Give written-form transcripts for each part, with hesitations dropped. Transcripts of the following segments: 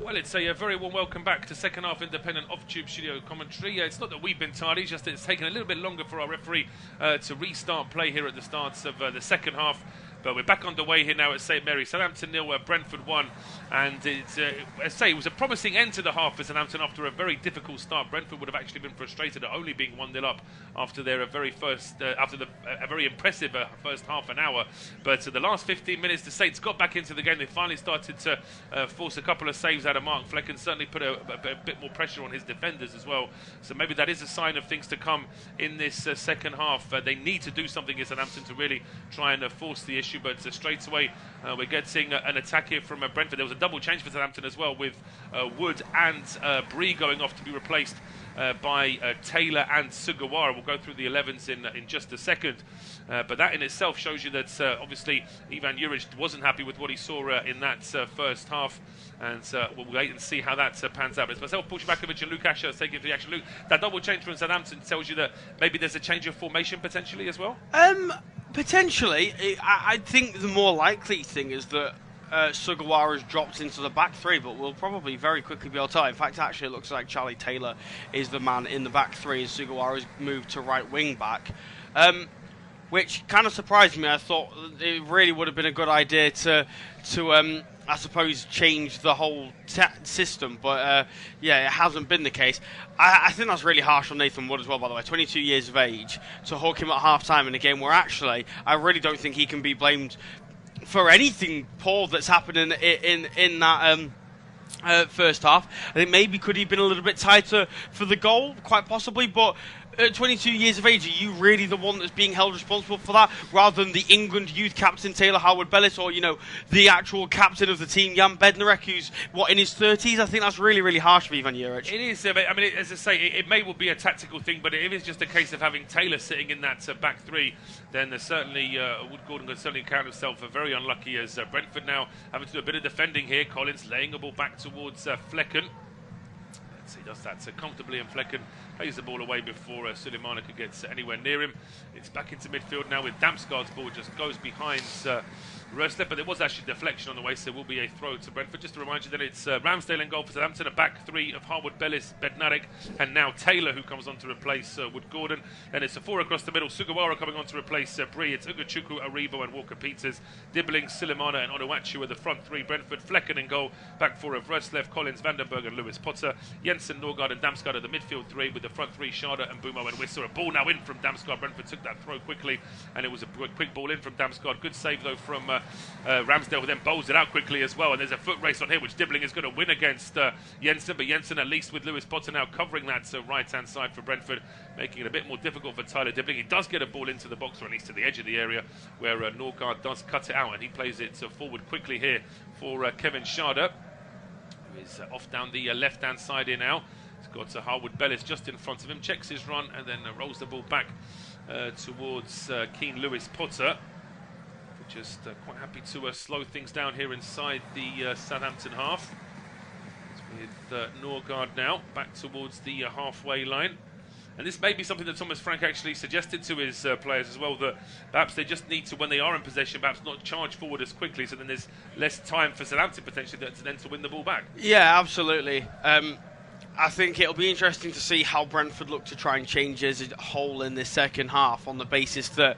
Well, it's a very warm welcome back to second half independent off-tube studio commentary. It's not that we've been tardy, just that it's taken a little bit longer for our referee to restart play here at the start of the second half. But we're back underway here now at St Mary's. Southampton 0, Brentford 1. And it's, it was a promising end to the half for Southampton after a very difficult start. Brentford would have actually been frustrated at only being 1-0 up after their very impressive first half an hour. But the last 15 minutes, the Saints got back into the game. They finally started to force a couple of saves out of Mark Fleck and certainly put a bit more pressure on his defenders as well. So maybe that is a sign of things to come in this second half. They need to do something in Southampton to really try and force the issue. But straight away we're getting an attack here from Brentford. There was a double change for Southampton as well, with Wood and Bree going off to be replaced by Taylor and Sugawara. We'll go through the 11s in just a second. But that in itself shows you that obviously Ivan Juric wasn't happy with what he saw in that first half. And we'll wait and see how that pans out. But it's myself, Paul Szczerbakowicz and Luke Ashurst taking the action. Luke, that double change from Southampton tells you that maybe there's a change of formation potentially as well? Potentially. I think the more likely thing is that Sugawara's dropped into the back three, but we'll probably very quickly be able to tell. In fact, actually, it looks like Charlie Taylor is the man in the back three, and Sugawara's moved to right wing back, which kind of surprised me. I thought it really would have been a good idea to I suppose, change the whole system, but yeah, it hasn't been the case. I think that's really harsh on Nathan Wood as well, by the way. 22 years of age, to hook him at half-time in a game where actually I really don't think he can be blamed for anything poor that's happened in that first half. I think maybe could he have been a little bit tighter for the goal, quite possibly, but at 22 years of age, are you really the one that's being held responsible for that, rather than the England youth captain Taylor Howard-Bellis, or, you know, the actual captain of the team, Jan Bednarek, who's, in his 30s? I think that's really, really harsh for Ivan Juric. It is. I mean, as I say, it may well be a tactical thing, but if it's just a case of having Taylor sitting in that back three, then certainly Wood Gordon could certainly count himself very unlucky, as Brentford now having to do a bit of defending here. Collins laying a ball back towards Flecken. He does that comfortably, and Flecken plays the ball away before Suleimana could get anywhere near him. It's back into midfield now with Damsgaard's ball, just goes behind Rösler, but there was actually deflection on the way, so it will be a throw to Brentford. Just to remind you that it's Ramsdale in goal for Southampton, a back three of Howard-Bellis, Bednarek, and now Taylor, who comes on to replace Wood Gordon. Then it's a four across the middle, Sugawara coming on to replace Bree. It's Ugochukwu, Aribo, and Walker-Peters. Dibbling, Suleimana, and Onuachu are the front three. Brentford, Flecken in goal, back four of Rösler, Collins, Vandenberg, and Lewis Potter. Jensen, Norgard, and Damsgaard are the midfield three, with the front three, Schade and Bumo and Wisser. A ball now in from Damsgaard. Brentford took that throw quickly, and it was a quick ball in from Damsgaard. Good save, though, from Ramsdale, who then bowls it out quickly as well. And there's a foot race on here, which Dibbling is going to win against Jensen, but Jensen, at least with Lewis Potter now covering that right-hand side for Brentford, making it a bit more difficult for Tyler Dibbling. He does get a ball into the box, or at least to the edge of the area, where Norgard does cut it out, and he plays it forward quickly here for Kevin Schade, who is off down the left-hand side here now. He's got Howard-Bellis just in front of him, checks his run, and then rolls the ball back towards Keane Lewis Potter. Just quite happy to slow things down here inside the Southampton half. With Norgard now back towards the halfway line. And this may be something that Thomas Frank actually suggested to his players as well, that perhaps they just need to, when they are in possession, perhaps not charge forward as quickly, so then there's less time for Southampton potentially to win the ball back. Yeah, absolutely. I think it'll be interesting to see how Brentford look to try and change as a whole in this second half, on the basis that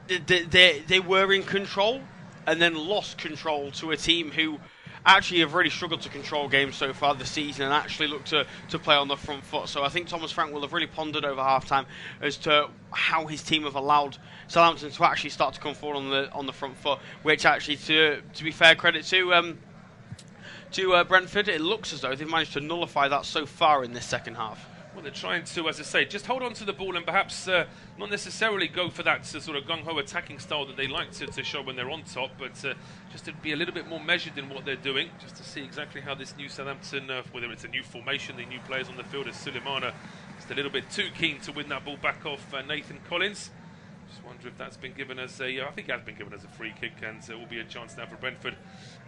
they were in control and then lost control to a team who actually have really struggled to control games so far this season, and actually look to play on the front foot. So I think Thomas Frank will have really pondered over half-time as to how his team have allowed Southampton to actually start to come forward on the front foot, which actually, to be fair, credit to Brentford, it looks as though they've managed to nullify that so far in this second half. Well, they're trying to, as I say, just hold on to the ball and perhaps not necessarily go for that sort of gung-ho attacking style that they like to show when they're on top, but just to be a little bit more measured in what they're doing, just to see exactly how this new Southampton, whether it's a new formation, the new players on the field, as Suleimana just a little bit too keen to win that ball back off Nathan Collins. Just wonder if that's been given as I think it has been given as a free kick, and it will be a chance now for Brentford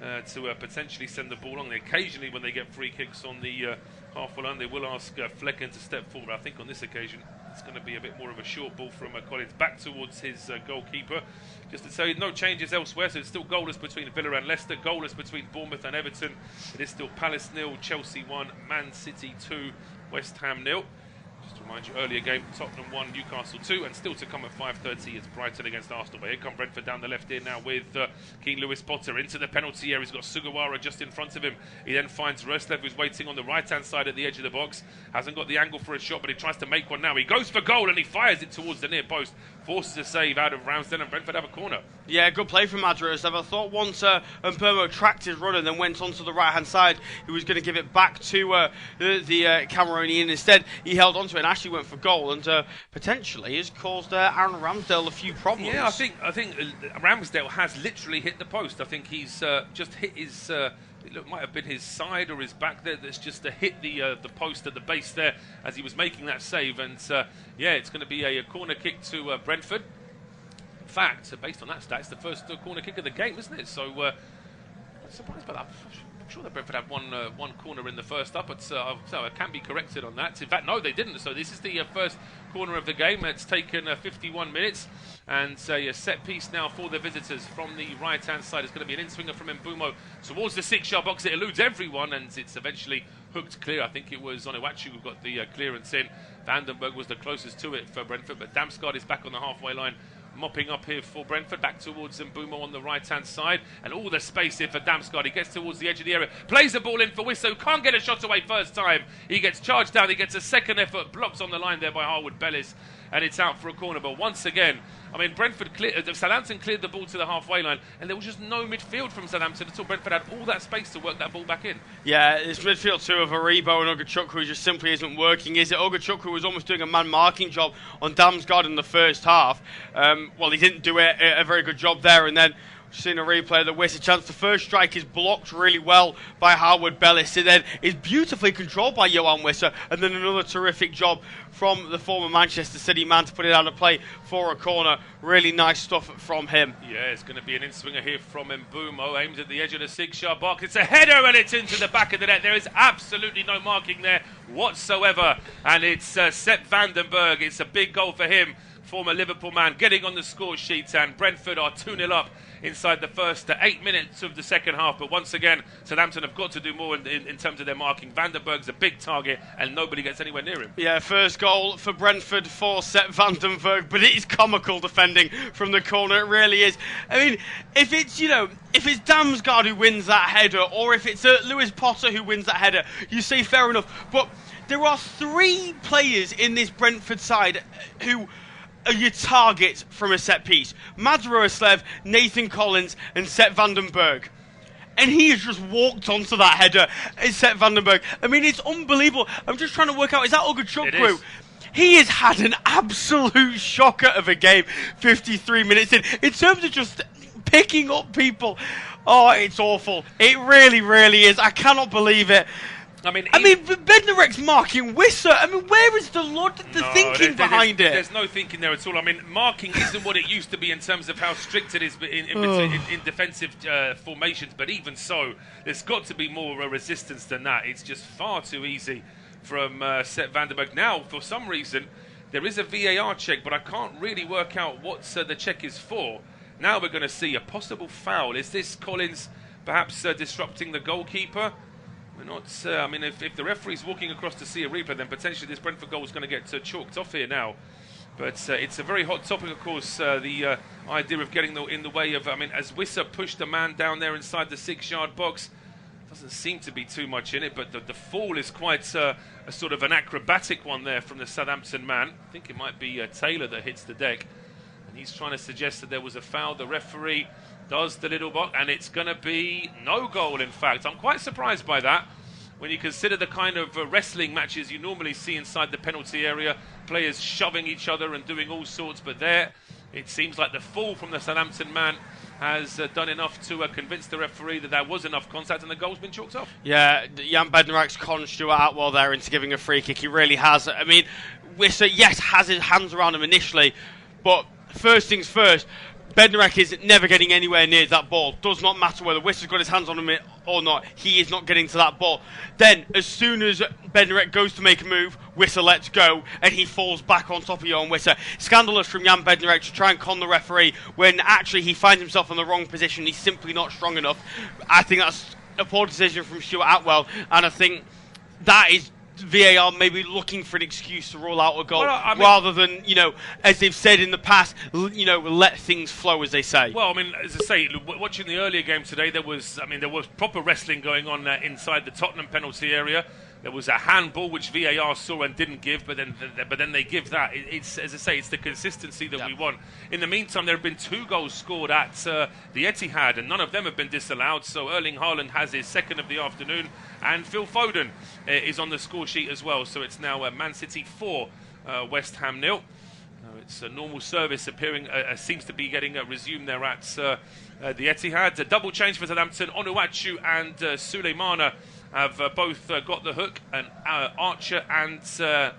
to potentially send the ball on. Occasionally, when they get free kicks on the halfway line, they will ask Flecken to step forward. I think on this occasion, It's going to be a bit more of a short ball from Collins back towards his goalkeeper. Just to say, no changes elsewhere, so it's still goalless between Villa and Leicester, goalless between Bournemouth and Everton. It is still Palace 0, Chelsea 1, Man City 2, West Ham 0. Just to remind you, earlier game, Tottenham 1, Newcastle 2, and still to come at 5:30 is Brighton against Arsenal. But here come Brentford down the left here now with King Lewis Potter into the penalty area. He's got Sugawara just in front of him. He then finds Roslev, who's waiting on the right-hand side at the edge of the box. Hasn't got the angle for a shot, but he tries to make one now. He goes for goal and he fires it towards the near post. Forces a save out of Ramsden, and Brentford have a corner. Yeah, good play from Ashurst. I thought once Mpermo tracked his run and then went onto the right-hand side, he was going to give it back to the Cameroonian. Instead, he held onto it and actually went for goal, and potentially has caused Aaron Ramsdale a few problems. Yeah, I think Ramsdale has literally hit the post. I think he's just hit his. It might have been his side or his back there that's just hit the post at the base there as he was making that save. And yeah, it's going to be a corner kick to Brentford. In fact, based on that stat, it's the first corner kick of the game, isn't it? So I'm surprised by that. I'm sure that Brentford had one corner in the first up, but so I can be corrected on that. In fact, no, they didn't. So this is the first corner of the game. It's taken 51 minutes, and a set piece now for the visitors from the right-hand side. It's going to be an in-swinger from Mbeumo towards the 6-yard box. It eludes everyone, and it's eventually hooked clear. I think it was Onuachu who got the clearance in. Vandenberg was the closest to it for Brentford, but Damsgaard is back on the halfway line, mopping up here for Brentford, back towards Mbeumo on the right-hand side, and all the space here for Damsgaard. He gets towards the edge of the area, plays the ball in for Wissa, who can't get a shot away first time. He gets charged down, he gets a second effort, blocked on the line there by Harwood Bellis, and it's out for a corner. But once again, I mean, Southampton cleared the ball to the halfway line, and there was just no midfield from Southampton until Brentford had all that space to work that ball back in. Yeah, it's midfield two of Aribo and Ogachukwu just simply isn't working, is it? Ogachukwu was almost doing a man-marking job on Damsgaard in the first half. Well, he didn't do a very good job there, and then seen a replay that wastes a chance. The first strike is blocked really well by Harwood Bellis. It then is beautifully controlled by Johan Wissa, and then another terrific job from the former Manchester City man to put it out of play for a corner. Really nice stuff from him. Yeah, it's going to be an in-swinger here from Mbeumo, aimed at the edge of the 6-yard box. It's a header and it's into the back of the net. There is absolutely no marking there whatsoever, and it's Sepp Vandenberg. It's a big goal for him, former Liverpool man, getting on the score sheet, and Brentford are 2-0 up inside the first 8 minutes of the second half. But once again, Southampton have got to do more in terms of their marking. Vandenberg's a big target and nobody gets anywhere near him. Yeah, first goal for Brentford for Sepp Vandenberg, but it is comical defending from the corner. It really is. I mean, if it's Damsgaard who wins that header, or if it's Lewis Potter who wins that header, you say fair enough. But there are three players in this Brentford side who are your targets from a set piece: Mads Roslev, Nathan Collins, and Sepp Vandenberg. And he has just walked onto that header. It's Sepp Vandenberg. I mean, it's unbelievable. I'm just trying to work out, is that Ogachukwu? He has had an absolute shocker of a game 53 minutes in terms of just picking up people. Oh, it's awful. It really, really is. I cannot believe it. I mean, Bednarek's marking Wissa. I mean, where is the thinking behind it? There's no thinking there at all. I mean, marking isn't what it used to be in terms of how strict it is in defensive formations. But even so, there's got to be more resistance than that. It's just far too easy from Sepp Vandenberg. Now, for some reason, there is a VAR check, but I can't really work out what the check is for. Now we're going to see a possible foul. Is this Collins perhaps disrupting the goalkeeper? We're not. I mean, if the referee's walking across to see a replay, then potentially this Brentford goal is going to get chalked off here now. But it's a very hot topic, of course. The idea of getting in the way of. I mean, as Wissa pushed a man down there inside the 6-yard box, doesn't seem to be too much in it. But the fall is quite a sort of an acrobatic one there from the Southampton man. I think it might be Taylor that hits the deck, and he's trying to suggest that there was a foul. The referee does the little box, and it's going to be no goal, in fact. I'm quite surprised by that when you consider the kind of wrestling matches you normally see inside the penalty area, players shoving each other and doing all sorts. But there, it seems like the fall from the Southampton man has done enough to convince the referee that there was enough contact and the goal's been chalked off. Yeah, Jan Bednarek's conned Stuart Atwell there into giving a free kick. He really has. I mean, Wissa, yes, has his hands around him initially, but first things first, Bednarek is never getting anywhere near that ball. Does not matter whether Wissa's got his hands on him or not. He is not getting to that ball. Then, as soon as Bednarek goes to make a move, Wissa lets go, and he falls back on top of Johan Wissa. Scandalous from Jan Bednarek to try and con the referee when actually he finds himself in the wrong position. He's simply not strong enough. I think that's a poor decision from Stuart Atwell, and I think that is VAR maybe looking for an excuse to rule out a goal, rather than, as they've said in the past, let things flow, as they say. Well, I mean, as I say, watching the earlier game today, there was proper wrestling going on inside the Tottenham penalty area. There was a handball which VAR saw and didn't give, but then they give that. It's, as I say, it's the consistency that we want. In the meantime, there have been 2 goals scored at the Etihad, and none of them have been disallowed. So Erling Haaland has his second of the afternoon, and Phil Foden is on the score sheet as well. So it's now Man City 4, West Ham 0. It's a normal service appearing, seems to be getting resumed there at the Etihad. A double change for Southampton. Onuachu and Suleimana have both got the hook, and Archer and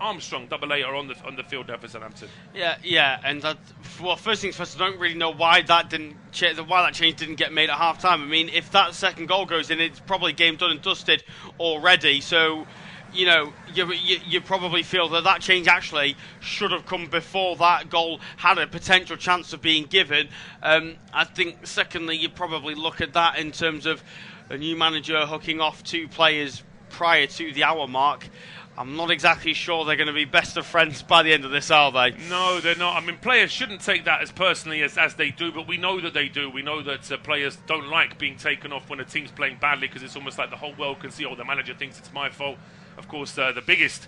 Armstrong, double A, are on the field there for Southampton. Yeah, and first things first, I don't really know why that change didn't get made at half time. I mean, if that second goal goes in, it's probably game done and dusted already. So, you probably feel that change actually should have come before that goal had a potential chance of being given. I think, secondly, you probably look at that in terms of a new manager hooking off 2 players prior to the hour mark. I'm not exactly sure they're going to be best of friends by the end of this, are they? No, they're not. I mean, players shouldn't take that as personally as they do, but we know that they do. We know that players don't like being taken off when a team's playing badly, because it's almost like the whole world can see, the manager thinks it's my fault. Of course, the biggest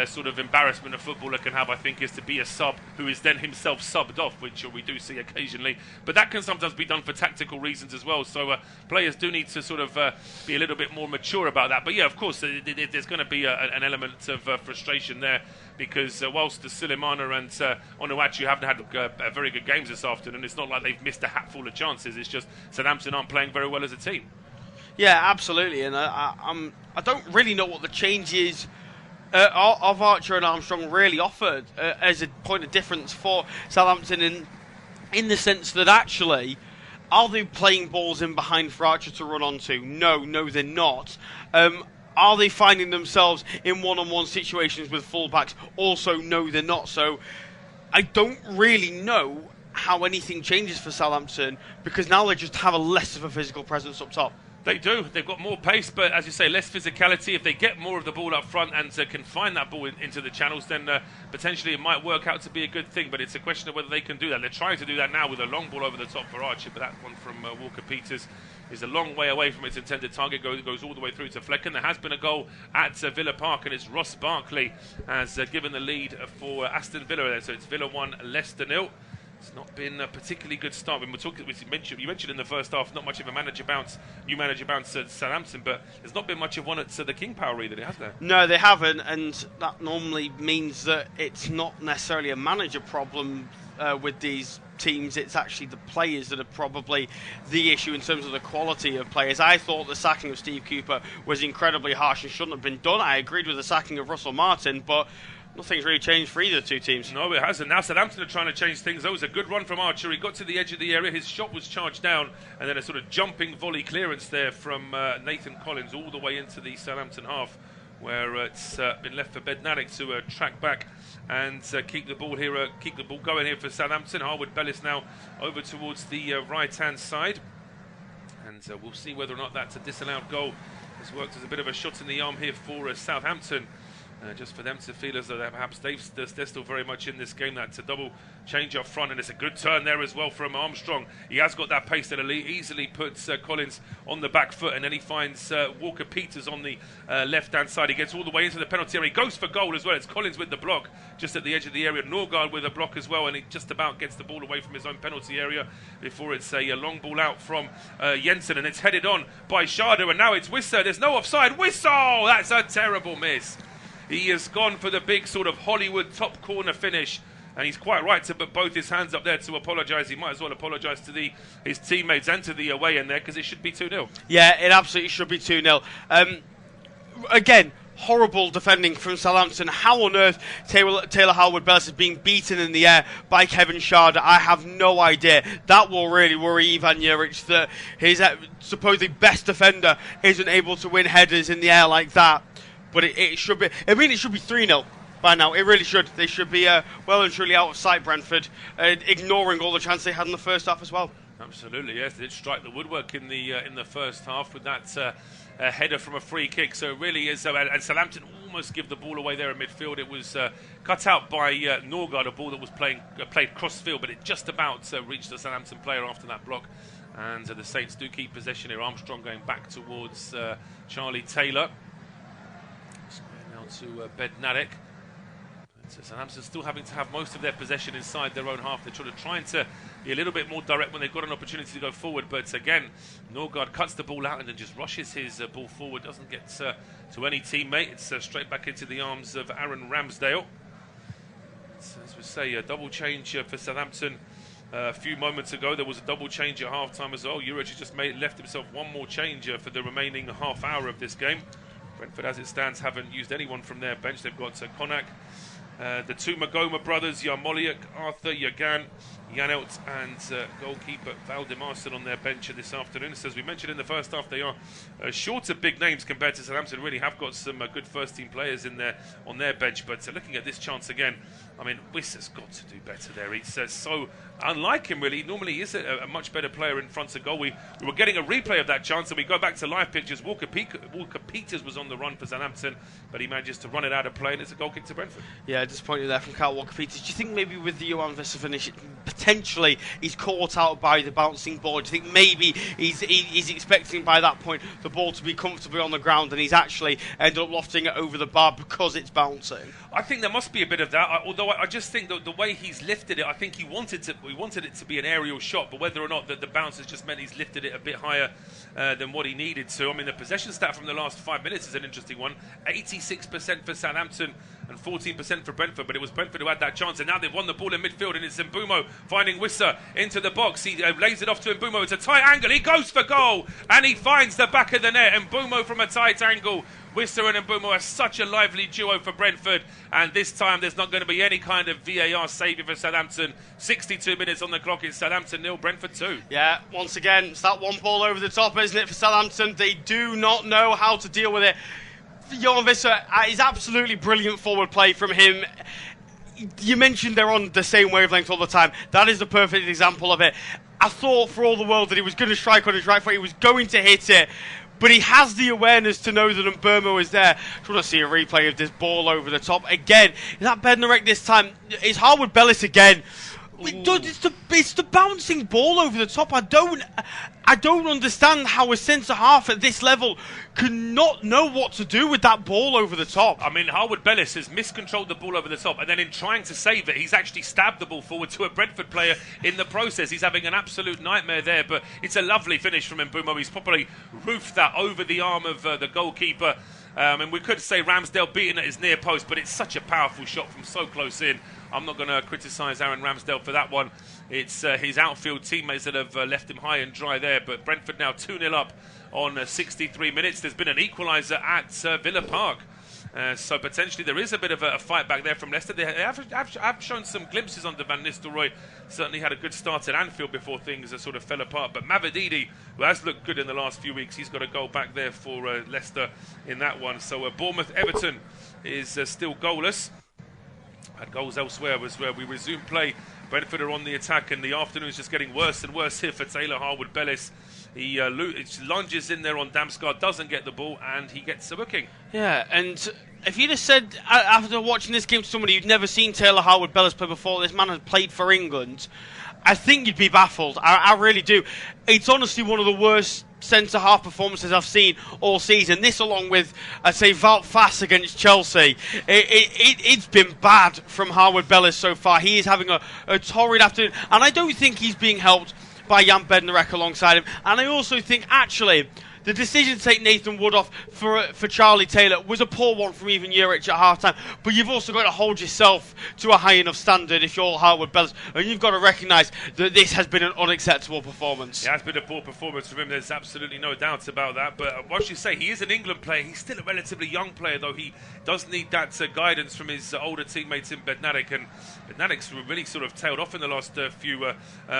sort of embarrassment a footballer can have, I think, is to be a sub who is then himself subbed off, which we do see occasionally. But that can sometimes be done for tactical reasons as well. So players do need to sort of be a little bit more mature about that. But yeah, of course, there's going to be an element of frustration there, because whilst the Suleimana and Onuachu haven't had very good games this afternoon, it's not like they've missed a hatful of chances. It's just Southampton aren't playing very well as a team. Yeah, absolutely. And I don't really know what the change is of Archer and Armstrong really offered as a point of difference for Southampton, in the sense that actually, are they playing balls in behind for Archer to run onto? No, they're not. Are they finding themselves in one-on-one situations with fullbacks? Also, no, they're not. So I don't really know how anything changes for Southampton, because now they just have a less of a physical presence up top. They do. They've got more pace, but as you say, less physicality. If they get more of the ball up front and can find that ball into the channels, then potentially it might work out to be a good thing. But it's a question of whether they can do that. They're trying to do that now with a long ball over the top for Archer, but that one from Walker-Peters is a long way away from its intended target. Goes all the way through to Flecken. There has been a goal at Villa Park, and it's Ross Barkley has given the lead for Aston Villa there. So it's Villa 1, Leicester 0. It's not been a particularly good start. When you mentioned in the first half, not much of a new manager bounce at Southampton, but there's not been much of one at the King Power either, has there? No, they haven't, and that normally means that it's not necessarily a manager problem with these teams. It's actually the players that are probably the issue in terms of the quality of players. I thought the sacking of Steve Cooper was incredibly harsh and shouldn't have been done. I agreed with the sacking of Russell Martin, but nothing's really changed for either 2 teams. No, it hasn't. Now Southampton are trying to change things. That was a good run from Archer. He got to the edge of the area. His shot was charged down, and then a sort of jumping volley clearance there from Nathan Collins all the way into the Southampton half, where it's been left for Bednarek to track back and keep the ball going here for Southampton. Harwood Bellis now over towards the right-hand side, and we'll see whether or not that's a disallowed goal. It's worked as a bit of a shot in the arm here for Southampton. Just for them to feel as though perhaps they're still very much in this game. That's a double change up front, and it's a good turn there as well from Armstrong. He has got that pace that easily puts Collins on the back foot, and then he finds Walker-Peters on the left-hand side. He gets all the way into the penalty area. He goes for goal as well. It's Collins with the block just at the edge of the area. Norgard with a block as well, and he just about gets the ball away from his own penalty area before it's a long ball out from Jensen, and it's headed on by Shardo, and now it's Wissa. There's no offside. Wissa! That's a terrible miss. He has gone for the big sort of Hollywood top corner finish, and he's quite right to put both his hands up there to apologise. He might as well apologise to his teammates and to the away end there, because it should be 2-0. Yeah, it absolutely should be 2-0. Again, horrible defending from Southampton. How on earth Taylor Harwood-Bellis is being beaten in the air by Kevin Schade, I have no idea. That will really worry Ivan Juric, that his supposedly best defender isn't able to win headers in the air like that. But it should be, it should be 3-0 by now. It really should. They should be well and truly out of sight, Brentford, ignoring all the chances they had in the first half as well. Absolutely, yes. They did strike the woodwork in the first half with that header from a free kick. So it really is. And Southampton almost give the ball away there in midfield. It was cut out by Norgard, a ball that was played cross-field, but it just about reached the Southampton player after that block. And the Saints do keep possession here. Armstrong going back towards Charlie Taylor. Now to Bednarek. Southampton still having to have most of their possession inside their own half. They're trying to be a little bit more direct when they've got an opportunity to go forward. But again, Norgard cuts the ball out and then just rushes his ball forward. Doesn't get to any teammate. It's straight back into the arms of Aaron Ramsdale. So, as we say, a double change for Southampton. A few moments ago, there was a double change at half-time as well. Juric just left himself one more change for the remaining half hour of this game. Brentford, as it stands, haven't used anyone from their bench. They've got Konak, the two Magoma brothers, Yarmoliuk, Arthur, Yagan, Janelt, and goalkeeper Valdimarsson on their bench this afternoon. So as we mentioned in the first half, they are short of big names compared to Southampton. Really have got some good first-team players in there on their bench. But looking at this chance again, I mean, Wissa's got to do better there. He's so unlike him, really. Normally, he is a much better player in front of goal. We were getting a replay of that chance, and we go back to live pictures. Walker Peters was on the run for Southampton, but he manages to run it out of play, and it's a goal kick to Brentford. Yeah, disappointing there from Carl Walker Peters. Do you think maybe with the Johan Wissa finish, potentially he's caught out by the bouncing ball? Do you think maybe he's expecting by that point the ball to be comfortably on the ground, and he's actually ended up lofting it over the bar because it's bouncing? I think there must be a bit of that, although I just think that the way he's lifted it, I think he wanted it to be an aerial shot, but whether or not the bounce has just meant he's lifted it a bit higher than what he needed to. I mean, the possession stat from the last 5 minutes is an interesting one. 86% for Southampton and 14% for Brentford, but it was Brentford who had that chance, and now they've won the ball in midfield, and it's Mbeumo finding Wissa into the box. He lays it off to Mbeumo. It's a tight angle. He goes for goal, and he finds the back of the net. Mbeumo from a tight angle. Wissa and Mbeumo are such a lively duo for Brentford, and this time there's not going to be any kind of VAR saviour for Southampton. 62 minutes on the clock. It's Southampton 0, Brentford 2. Yeah, once again, it's that one ball over the top, isn't it, for Southampton? They do not know how to deal with it. Johan Wissa is absolutely brilliant forward play from him. You mentioned they're on the same wavelength all the time. That is the perfect example of it. I thought for all the world that he was going to strike on his right foot, he was going to hit it, but he has the awareness to know that Mbeumo is there. I just want to see a replay of this ball over the top. Again, is that Bednarek this time? It's Harwood-Bellis again. It's the bouncing ball over the top. I don't understand how a centre-half at this level can not know what to do with that ball over the top. I mean, Harwood-Bellis has miscontrolled the ball over the top, and then in trying to save it, he's actually stabbed the ball forward to a Brentford player in the process. He's having an absolute nightmare there, but it's a lovely finish from Mbeumo. He's probably roofed that over the arm of the goalkeeper. And we could say Ramsdale beating at his near post, but it's such a powerful shot from so close in. I'm not going to criticise Aaron Ramsdale for that one. It's his outfield teammates that have left him high and dry there. But Brentford now 2-0 up on 63 minutes. There's been an equaliser at Villa Park. So potentially there is a bit of a fight back there from Leicester. They have shown some glimpses under Van Nistelrooy. Certainly had a good start at Anfield before things sort of fell apart. But Mavididi, who has looked good in the last few weeks, he's got a goal back there for Leicester in that one. So Bournemouth-Everton is still goalless. Had goals elsewhere was where we resume play. Brentford are on the attack, and the afternoon's just getting worse and worse here for Taylor Harwood-Bellis. He lunges in there on Damsgaard, doesn't get the ball, and he gets a booking. Yeah, and if you'd have said after watching this game to somebody who'd never seen Taylor Harwood-Bellis play before, this man has played for England, I think you'd be baffled. I really do. It's honestly one of the worst centre-half performances I've seen all season. This, along with, I'd say, Wout Faes against Chelsea. It's been bad from Harwood-Bellis so far. He is having a torrid afternoon, and I don't think he's being helped by Jan Bednarek alongside him. And I also think, actually, the decision to take Nathan Wood off for Charlie Taylor was a poor one from even Juric at half-time, but you've also got to hold yourself to a high enough standard if you're Harwood Bellis, and you've got to recognise that this has been an unacceptable performance. It has been a poor performance from him, there's absolutely no doubt about that, but once you say he is an England player, he's still a relatively young player, though he does need that guidance from his older teammates in Bednarik, and Bednarik's really sort of tailed off in the last few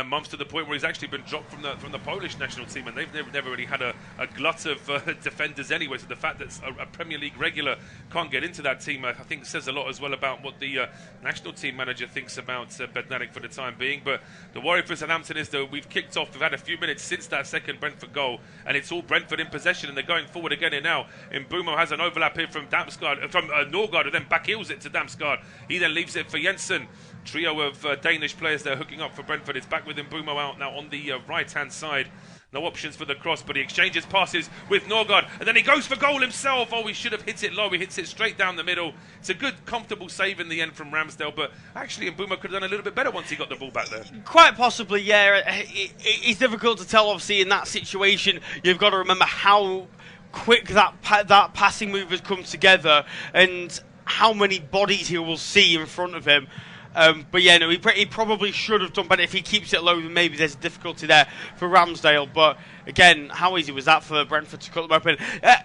months, to the point where he's actually been dropped from the Polish national team, and they've never really had a glut of defenders anyway, so the fact that a Premier League regular can't get into that team, I think says a lot as well about what the national team manager thinks about Bednarik for the time being. But the worry for Southampton is that we've kicked off, we've had a few minutes since that second Brentford goal, and it's all Brentford in possession, and they're going forward again here now. Mbumo has an overlap here from Norgard, and then back heels it to Damsgaard. He then leaves it for Jensen. Trio of Danish players there hooking up for Brentford. It's back with Mbumo out now on the right-hand side. No options for the cross, but he exchanges passes with Norgard, and then he goes for goal himself. Oh, he should have hit it low. He hits it straight down the middle. It's a good, comfortable save in the end from Ramsdale, but actually Mbumo could have done a little bit better once he got the ball back there. Quite possibly, yeah. It's difficult to tell, obviously, in that situation. You've got to remember how quick that passing move has come together, and how many bodies he will see in front of him. But yeah, no, he probably should have done better. If he keeps it low, then maybe there's a difficulty there for Ramsdale. But again, how easy was that for Brentford to cut them open?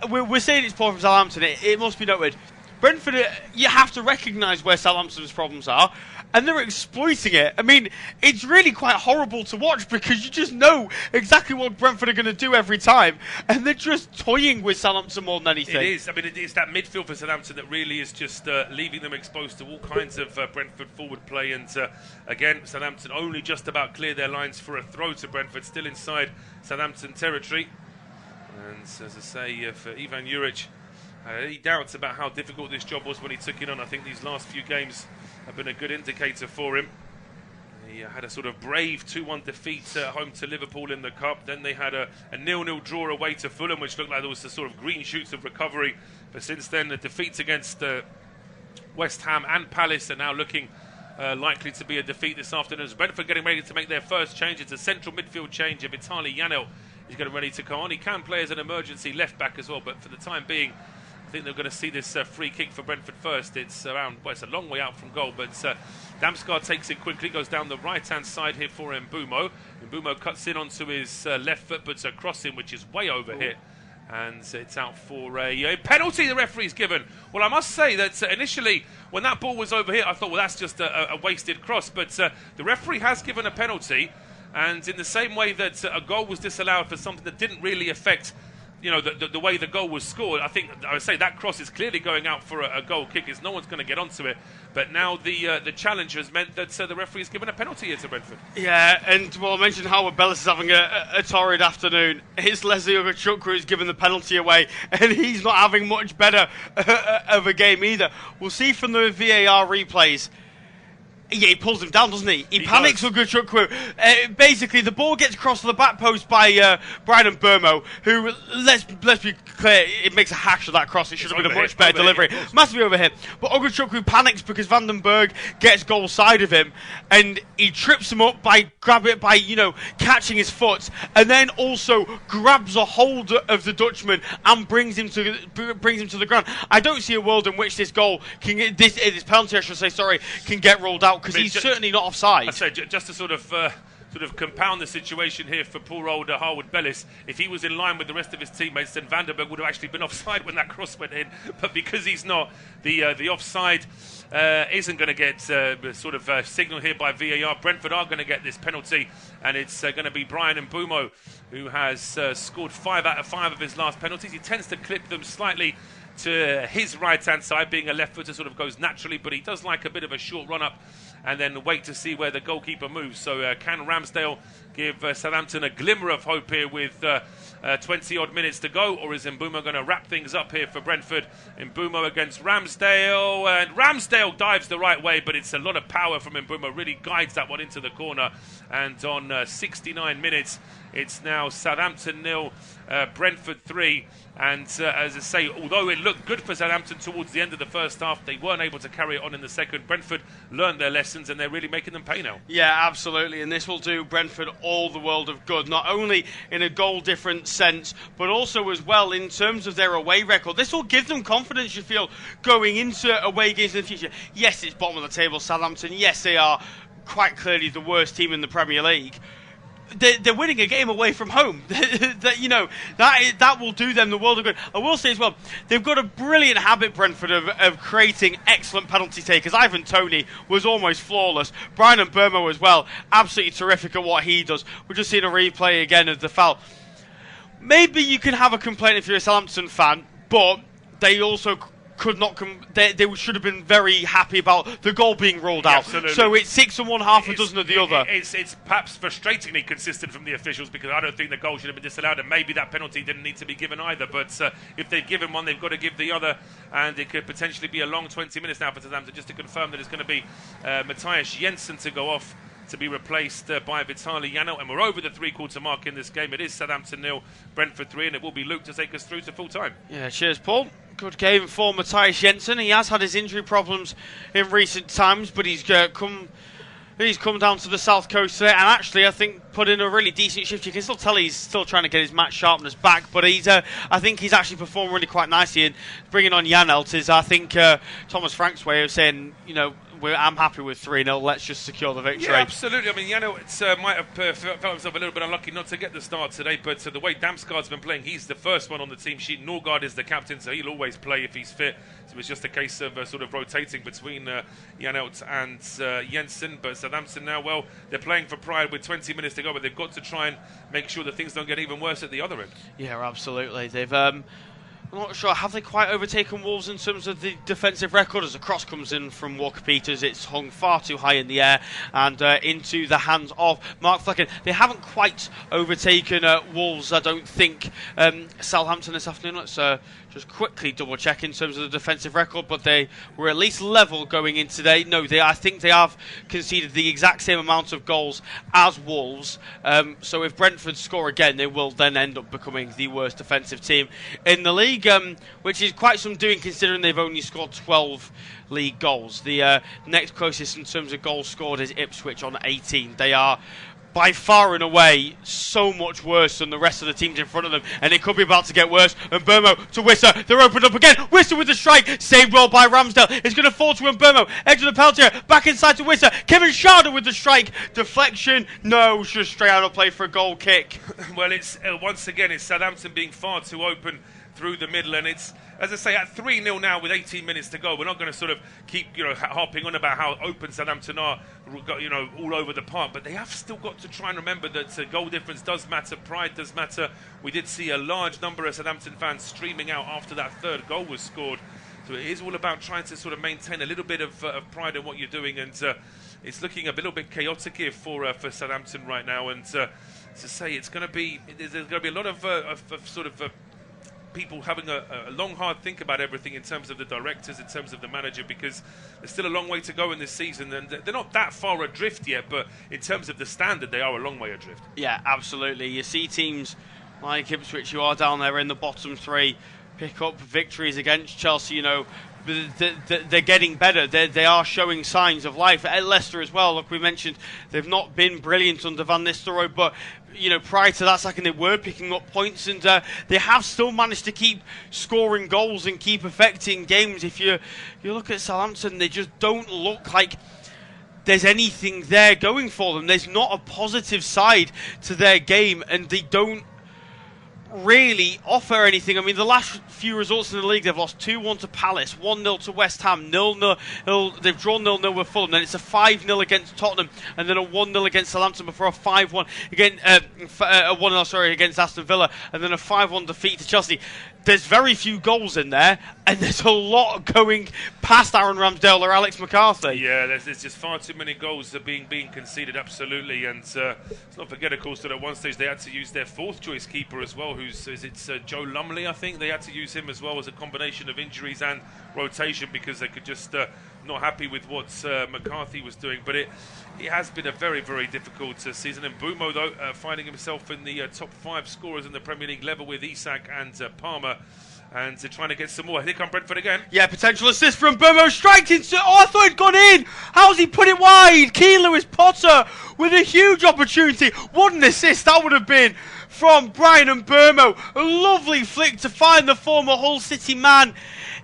We're saying it's poor from Southampton. It must be noted. Brentford, you have to recognise where Southampton's problems are, and they're exploiting it. I mean, it's really quite horrible to watch, because you just know exactly what Brentford are going to do every time, and they're just toying with Southampton more than anything. It is. I mean, it's that midfield for Southampton that really is just leaving them exposed to all kinds of Brentford forward play, and again, Southampton only just about clear their lines for a throw to Brentford, still inside Southampton territory. And as I say, for Ivan Juric, any doubts about how difficult this job was when he took it on? I think these last few games have been a good indicator for him. He had a sort of brave 2-1 defeat at home to Liverpool in the Cup. Then they had a 0-0 draw away to Fulham, which looked like there was the sort of green shoots of recovery. But since then, the defeats against West Ham and Palace are now looking likely to be a defeat this afternoon. As Brentford getting ready to make their first change. It's a central midfield change. Vitali Janel is getting ready to come on. He can play as an emergency left back as well, but for the time being, I think they're going to see this free kick for Brentford first. It's around, well, it's a long way out from goal, but Damsgaard takes it quickly, goes down the right-hand side here for Mbumo. Mbumo cuts in onto his left foot, puts a cross in, which is way over hit, and it's out for a penalty the referee's given. Well, I must say that initially, when that ball was over here, I thought, well, that's just a wasted cross, but the referee has given a penalty, and in the same way that a goal was disallowed for something that didn't really affect the way the goal was scored, I think I would say that cross is clearly going out for a goal kick. No one's going to get onto it. But now the challenge has meant that the referee has given a penalty here to Brentford. Yeah, and well, I mentioned Harwood Bellis is having a torrid afternoon. It's Leslie Ugachukwu who's given the penalty away, and he's not having much better of a game either. We'll see from the VAR replays. Yeah, he pulls him down, doesn't he? He panics with Ugachukwu. Basically, the ball gets across to the back post by Brian Mbumo, who, let's be clear, it makes a hash of that cross. It should have been a much better delivery. Massively over here. But Ugachukwu panics because Vandenberg gets goal side of him, and he trips him up by catching his foot, and then also grabs a hold of the Dutchman and brings him to the ground. I don't see a world in which this penalty, I should say, can get rolled out, because he's certainly not offside. I say, just to sort of compound the situation here for poor old Harwood Bellis, if he was in line with the rest of his teammates, then Vandenberg would have actually been offside when that cross went in. But because he's not, the offside isn't going to get signal here by VAR. Brentford are going to get this penalty, and it's going to be Brian Mbumo who has scored 5 out of 5 of his last penalties. He tends to clip them slightly to his right-hand side, being a left footer, sort of goes naturally, but he does like a bit of a short run-up and then wait to see where the goalkeeper moves. So can Ramsdale give Southampton a glimmer of hope here with 20-odd minutes to go, or is Mbumo going to wrap things up here for Brentford? Mbumo against Ramsdale, and Ramsdale dives the right way, but it's a lot of power from Mbumo, really guides that one into the corner, and on 69 minutes, it's now Southampton 0, Brentford 3. And as I say, although it looked good for Southampton towards the end of the first half, they weren't able to carry it on in the second. Brentford learned their lessons, and they're really making them pay now. Yeah, absolutely. And this will do Brentford all the world of good, not only in a goal difference sense, but also as well in terms of their away record. This will give them confidence, you feel, going into away games in the future. Yes, it's bottom of the table, Southampton. Yes, they are quite clearly the worst team in the Premier League. They're winning a game away from home. that will do them the world of good. I will say as well, they've got a brilliant habit, Brentford, of creating excellent penalty takers. Ivan Toney was almost flawless. Brian Mbeumo as well, absolutely terrific at what he does. We're just seeing a replay again of the foul. Maybe you can have a complaint if you're a Southampton fan, but they also could not they should have been very happy about the goal being ruled out. Absolutely. So it's 6 on one, half a dozen of the other. It's perhaps frustratingly consistent from the officials, because I don't think the goal should have been disallowed, and maybe that penalty didn't need to be given either. But if they've given one, they've got to give the other, and it could potentially be a long 20 minutes now for Southampton, just to confirm that it's going to be Matthias Jensen to go off to be replaced by Vitaly Janelt, and we're over the three-quarter mark in this game. It is Southampton 0, Brentford 3, and it will be Luke to take us through to full time. Yeah, cheers, Paul. Good game for Matthias Jensen. He has had his injury problems in recent times, but he's come down to the South Coast today, and actually I think put in a really decent shift. You can still tell he's still trying to get his match sharpness back, but I think he's actually performed really quite nicely. And bringing on Janelt is, I think, Thomas Frank's way of saying, I'm happy with 3-0. Let's just secure the victory. Yeah, absolutely. I mean, might have felt himself a little bit unlucky not to get the start today, but the way Damsgaard's been playing, he's the first one on the team sheet. Norgard is the captain, so he'll always play if he's fit. So it's just a case of sort of rotating between Janelt and Jensen. But Southampton now, well, they're playing for pride with 20 minutes to go, but they've got to try and make sure that things don't get even worse at the other end. Yeah, absolutely. They've I'm not sure, have they quite overtaken Wolves in terms of the defensive record? As a cross comes in from Walker Peters, it's hung far too high in the air and into the hands of Mark Flecken. They haven't quite overtaken Wolves, I don't think. Southampton this afternoon, let's just quickly double check in terms of the defensive record, but they were at least level going in today. No, I think they have conceded the exact same amount of goals as Wolves. So if Brentford score again, they will then end up becoming the worst defensive team in the league, which is quite some doing considering they've only scored 12 league goals. The next closest in terms of goals scored is Ipswich on 18. They are by far and away so much worse than the rest of the teams in front of them, and it could be about to get worse. And Mbeumo to Wissa, they're opened up again. Wissa with the strike, saved well by Ramsdale. It's going to fall to Mbeumo, edge of the penalty area, back inside to Wissa. Kevin Schade with the strike, deflection, no, just straight out of play for a goal kick. Well, it's once again, it's Southampton being far too open through the middle, and it's, as I say, at 3-0 now with 18 minutes to go. We're not going to sort of keep, harping on about how open Southampton are, all over the park, but they have still got to try and remember that goal difference does matter, pride does matter. We did see a large number of Southampton fans streaming out after that third goal was scored, so it is all about trying to sort of maintain a little bit of pride in what you're doing, and it's looking a little bit chaotic here for Southampton right now, and to say there's going to be a lot of people having a long, hard think about everything in terms of the directors, in terms of the manager, because there's still a long way to go in this season, and they're not that far adrift yet, but in terms of the standard, they are a long way adrift. Yeah, absolutely. You see teams like Ipswich, who are down there in the bottom three, pick up victories against Chelsea, they're getting better. They are showing signs of life. At Leicester as well, like we mentioned, they've not been brilliant under Van Nistelrooy, but prior to that second, they were picking up points, and they have still managed to keep scoring goals and keep affecting games. If you look at Southampton, they just don't look like there's anything there going for them. There's not a positive side to their game, and they don't really offer anything. I mean, the last few results in the league, they've lost 2-1 to Palace, 1-0 to West Ham, 0-0. They've drawn 0-0 with Fulham, then it's a 5-0 against Tottenham, and then a 1-0 against Southampton before a 5-1 again, a 1-0 against Aston Villa, and then a 5-1 defeat to Chelsea. There's very few goals in there, and there's a lot going past Aaron Ramsdale or Alex McCarthy. Yeah, there's just far too many goals that are being conceded, absolutely. And let's not forget, of course, that at one stage they had to use their fourth choice keeper as well, it's Joe Lumley, I think. They had to use him as well as a combination of injuries and rotation, because they could just not happy with what McCarthy was doing. But it has been a very, very difficult season. And Mbeumo, though, finding himself in the top 5 scorers in the Premier League, level with Isak and Palmer. And they're trying to get some more. Here come Brentford again. Yeah, potential assist from Burmo. Striked into. Oh, I thought it'd gone in. How's he put it wide? Keane Lewis Potter with a huge opportunity. What an assist that would have been from Brian and Burmo. A lovely flick to find the former Hull City man.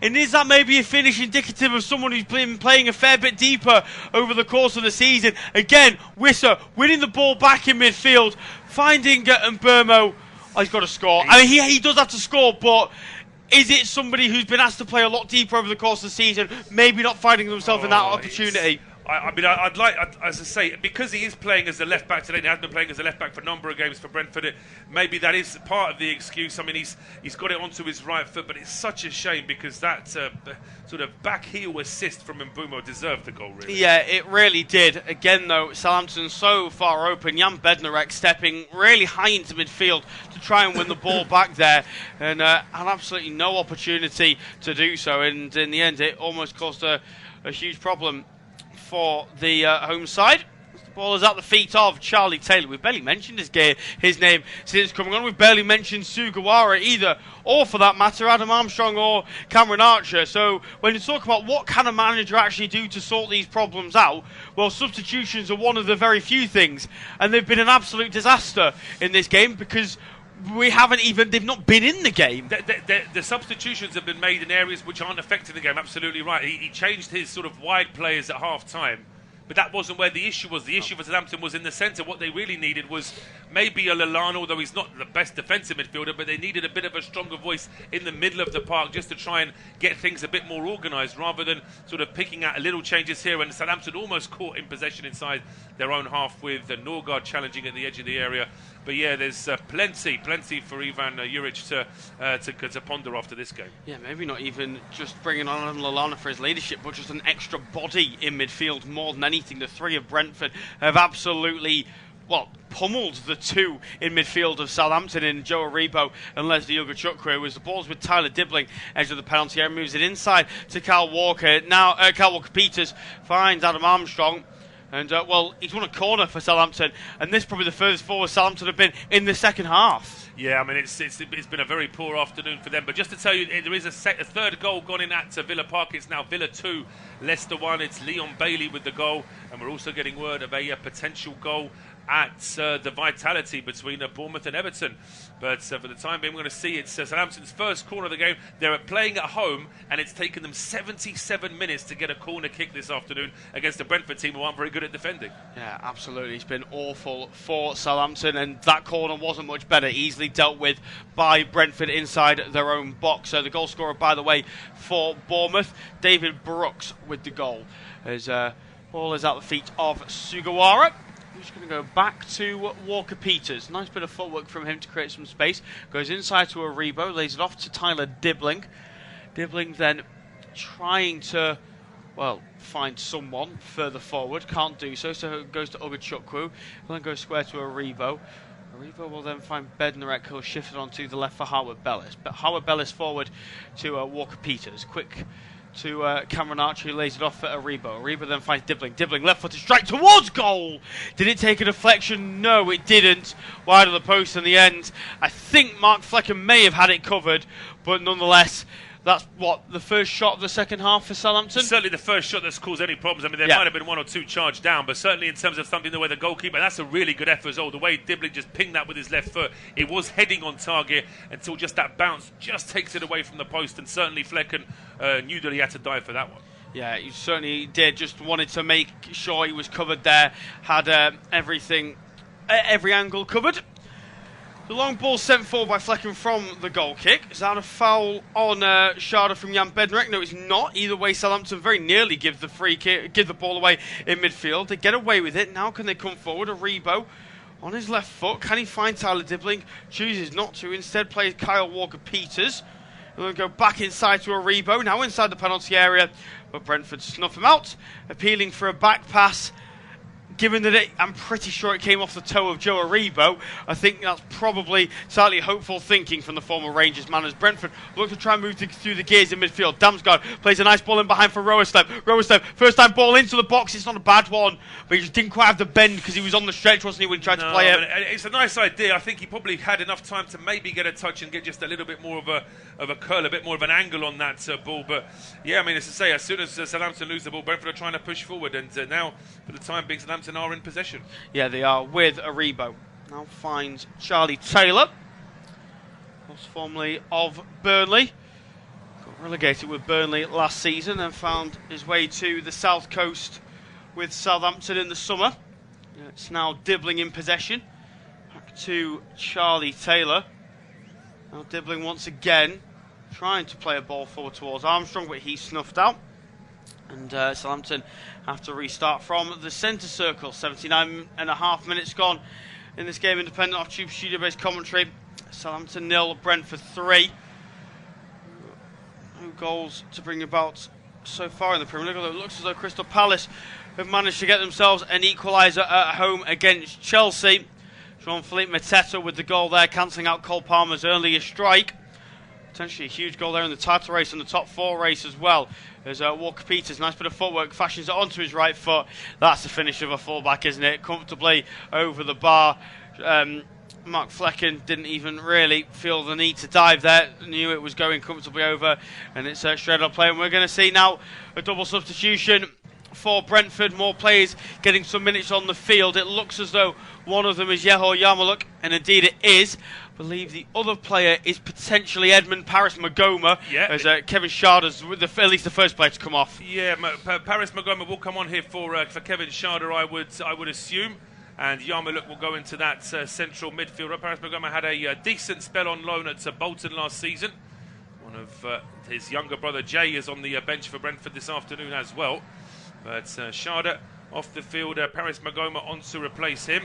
And is that maybe a finish indicative of someone who's been playing a fair bit deeper over the course of the season? Again, Wisser winning the ball back in midfield, finding Burmo. Oh, he's got to score. I mean, he does have to score, but is it somebody who's been asked to play a lot deeper over the course of the season, maybe not finding themselves in that opportunity? I mean, I'd like, as I say, because he is playing as a left back today, and he has been playing as a left back for a number of games for Brentford. Maybe that is part of the excuse. I mean, he's got it onto his right foot, but it's such a shame because that sort of back heel assist from Mbeumo deserved the goal, really. Yeah, it really did. Again, though, Southampton so far open. Jan Bednarek stepping really high into midfield to try and win the ball back there, and had absolutely no opportunity to do so. And in the end, it almost caused a huge problem for the home side. The ball is at the feet of Charlie Taylor. We've barely mentioned his name since coming on. We've barely mentioned Sugawara either, or for that matter, Adam Armstrong or Cameron Archer. So when you talk about what can a manager actually do to sort these problems out, well, substitutions are one of the very few things, and they've been an absolute disaster in this game because they've not been in the game. The substitutions have been made in areas which aren't affecting the game. Absolutely right. He changed his sort of wide players at half time, but that wasn't where the issue was. The issue for Southampton was in the centre. What they really needed was maybe a Lallana, although he's not the best defensive midfielder, but they needed a bit of a stronger voice in the middle of the park just to try and get things a bit more organised rather than sort of picking out little changes here. And Southampton almost caught in possession inside their own half with Norgard challenging at the edge of the area. But yeah, there's plenty for Ivan Juric to ponder after this game. Yeah, maybe not even just bringing on Lallana for his leadership, but just an extra body in midfield more than anything. The three of Brentford have absolutely pummeled the two in midfield of Southampton in Joe Aribo and Leslie Ugachukwu. As the ball's with Tyler Dibbling, edge of the penalty area, moves it inside to Kyle Walker. Now Kyle Walker-Peters finds Adam Armstrong. And, he's won a corner for Southampton, and this is probably the furthest forward Southampton have been in the second half. Yeah, I mean, it's been a very poor afternoon for them. But just to tell you, there is a third goal gone in at Villa Park. It's now Villa 2, Leicester 1. It's Leon Bailey with the goal. And we're also getting word of a potential goal at the Vitality between Bournemouth and Everton. But for the time being, we're going to see it's Southampton's first corner of the game. They're playing at home, and it's taken them 77 minutes to get a corner kick this afternoon against a Brentford team who aren't very good at defending. Yeah, absolutely. It's been awful for Southampton, and that corner wasn't much better. Easily dealt with by Brentford inside their own box. So the goal scorer, by the way, for Bournemouth, David Brooks with the goal. As ball is at the feet of Sugawara. We're just going to go back to Walker-Peters. Nice bit of footwork from him to create some space. Goes inside to Aribo, lays it off to Tyler Dibbling. Dibbling then trying to, find someone further forward. Can't do so, so it goes to Ugachukwu. Then goes square to Aribo. Aribo will then find Bednarek, who'll shift it onto the left for Howard Bellis. But Howard Bellis forward to Walker-Peters. Quick to Cameron Archer, who lays it off for Aribo. Aribo then finds Dibbling. Dibbling left-footed strike towards goal. Did it take a deflection? No, it didn't. Wide of the post in the end. I think Mark Flecken may have had it covered, but nonetheless, that's the first shot of the second half for Southampton? Certainly the first shot that's caused any problems. I mean, there might have been one or two charged down, but certainly in terms of something the way the goalkeeper, that's a really good effort as well. The way Dibbling just pinged that with his left foot, it was heading on target until just that bounce just takes it away from the post, and certainly Flecken knew that he had to dive for that one. Yeah, he certainly did. Just wanted to make sure he was covered there, had everything, every angle covered. The long ball sent forward by Flecken from the goal kick. Is that a foul on Sharda from Jan Bednarek? No, it's not. Either way, Southampton very nearly give the free kick, give the ball away in midfield. They get away with it. Now can they come forward? Aribo on his left foot. Can he find Tyler Dibbling? Chooses not to. Instead plays Kyle Walker-Peters. And then go back inside to Aribo. Now inside the penalty area. But Brentford snuff him out. Appealing for a back pass. given that I'm pretty sure it came off the toe of Joe Aribo, I think that's probably slightly hopeful thinking from the former Rangers man as Brentford look to try and move through the gears in midfield. Damsgaard plays a nice ball in behind for Roerslev. Roerslev, first time ball into the box. It's not a bad one, but he just didn't quite have the bend because he was on the stretch, wasn't he, when he tried to play it? It's a nice idea. I think he probably had enough time to maybe get a touch and get just a little bit more of a curl, a bit more of an angle on that ball. But yeah, I mean, as I say, as soon as Southampton lose the ball, Brentford are trying to push forward, and now for the time being, Southampton are in possession. Yeah, they are with Aribo. Now finds Charlie Taylor, was formerly of Burnley. Got relegated with Burnley last season and found his way to the south coast with Southampton in the summer. It's now Dibbling in possession. Back to Charlie Taylor. Now Dibbling once again, trying to play a ball forward towards Armstrong, but he's snuffed out. And Southampton have to restart from the centre circle. 79.5 minutes gone in this game, independent of Tube Studio-based commentary. Southampton 0, Brentford 3. 2 goals to bring about so far in the Premier League, although it looks as though Crystal Palace have managed to get themselves an equaliser at home against Chelsea. Jean-Philippe Mateta with the goal there, cancelling out Cole Palmer's earlier strike. Potentially a huge goal there in the title race and the top 4 race as well. As Walker-Peters, nice bit of footwork, fashions it onto his right foot. That's the finish of a fullback, isn't it? Comfortably over the bar. Mark Flecken didn't even really feel the need to dive there. Knew it was going comfortably over, and it's straight up play. And we're going to see now a double substitution for Brentford. More players getting some minutes on the field. It looks as though one of them is Yehor Yarmouk, and indeed it is. I believe the other player is potentially Edmund Paris Magoma, as Kevin Sharder's at least the first player to come off. Yeah, Paris Magoma will come on here for Kevin Sharder, I would assume, and Yarmouk will go into that central midfielder. Paris Magoma had a decent spell on loan at Bolton last season. One of his younger brother Jay is on the bench for Brentford this afternoon as well. But Sharder off the field, Paris Magoma on to replace him.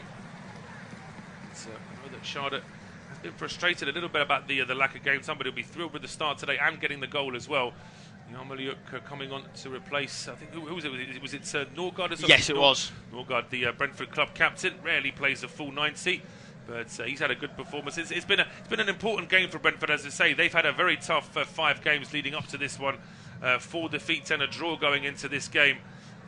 I know that Sharder has been frustrated a little bit about the lack of game. Somebody will be thrilled with the start today and getting the goal as well. Yarmouk coming on to replace, I think, who was it? Was it Norgard or something? Yes, it was. Norgard, the Brentford club captain, rarely plays a full 90. But he's had a good performance. It's been an important game for Brentford, as I say. They've had a very tough 5 games leading up to this one. 4 defeats and a draw going into this game.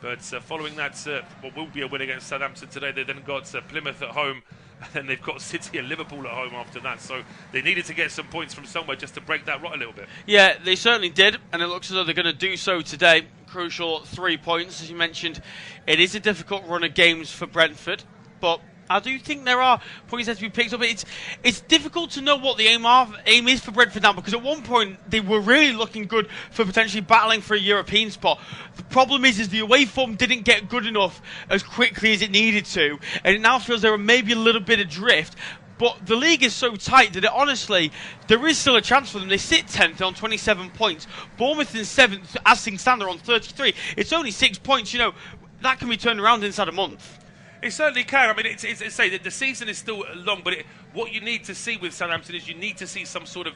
But following that, what will be a win against Southampton today, they then got Plymouth at home, and then they've got City and Liverpool at home after that. So they needed to get some points from somewhere just to break that rot a little bit. Yeah, they certainly did, and it looks as though they're going to do so today. Crucial 3 points, as you mentioned. It is a difficult run of games for Brentford, but I do think there are points that have to be picked up. It's difficult to know what the aim is for Brentford now, because at one point they were really looking good for potentially battling for a European spot. The problem is the away form didn't get good enough as quickly as it needed to, and it now feels there are maybe a little bit of drift. But the league is so tight that honestly, there is still a chance for them. They sit 10th on 27 points. Bournemouth in 7th, as things stand, they're on 33. It's only 6 points. You know, that can be turned around inside a month. It certainly can. I mean, it's say that the season is still long, but what you need to see with Southampton is you need to see some sort of,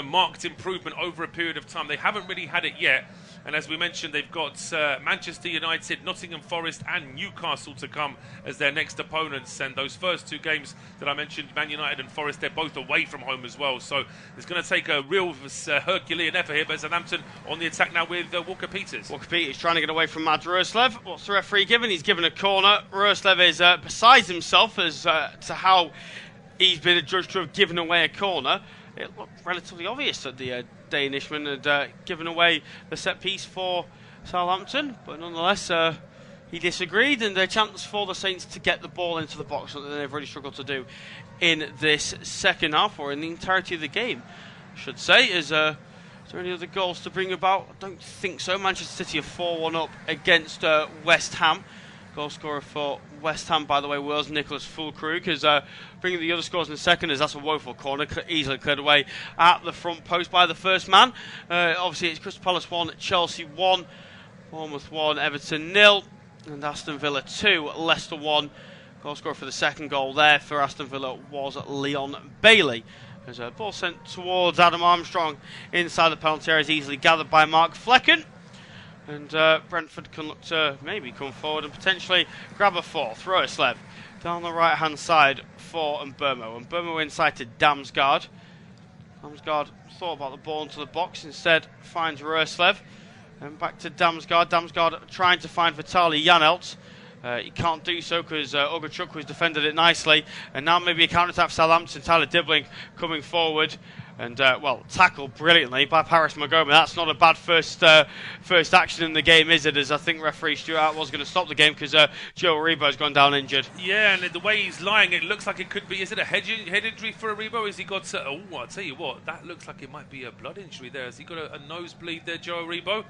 marked improvement over a period of time. They haven't really had it yet. And as we mentioned, they've got Manchester United, Nottingham Forest and Newcastle to come as their next opponents. And those first 2 games that I mentioned, Man United and Forest, they're both away from home as well. So it's going to take a real Herculean effort here. But Southampton on the attack now with Walker-Peters. Walker-Peters trying to get away from Mads Roerslev. What's the referee given? He's given a corner. Roerslev is beside himself as to how he's been adjudged to have given away a corner. It looked relatively obvious that the Danishman had given away the set piece for Southampton, but nonetheless he disagreed, and a chance for the Saints to get the ball into the box, something they've really struggled to do in this second half, or in the entirety of the game, I should say. Is there any other goals to bring about? I don't think so. Manchester City are 4-1 up against West Ham. Goal scorer for West Ham, by the way, was Nicholas Füllkrug, as bringing the other scores in the second, as that's a woeful corner, easily cleared away at the front post by the first man. Obviously, it's Crystal Palace 1, Chelsea 1, Bournemouth 1, Everton 0, and Aston Villa 2, Leicester 1. Goal scorer for the second goal there for Aston Villa was Leon Bailey. There's a ball sent towards Adam Armstrong inside the penalty area, is easily gathered by Mark Flecken. And Brentford can look to maybe come forward and potentially grab a fourth. Roeslev down the right-hand side for Mbermo. And Mbermo inside to Damsgaard. Damsgaard thought about the ball into the box. Instead finds Roeslev. And back to Damsgaard. Damsgaard trying to find Vitaly Janelt. He can't do so because Ugachukwu has defended it nicely. And now maybe a counter-attack for Southampton. Tyler Dibbling coming forward. And, tackled brilliantly by Paris Magoma. That's not a bad first action in the game, is it? As I think referee Stuart was going to stop the game because Joe Aribo's gone down injured. Yeah, and the way he's lying, it looks like it could be... Is it a head injury for Aribo? Has he got... I'll tell you what, that looks like it might be a blood injury there. Has he got a nosebleed there, Joe Aribo?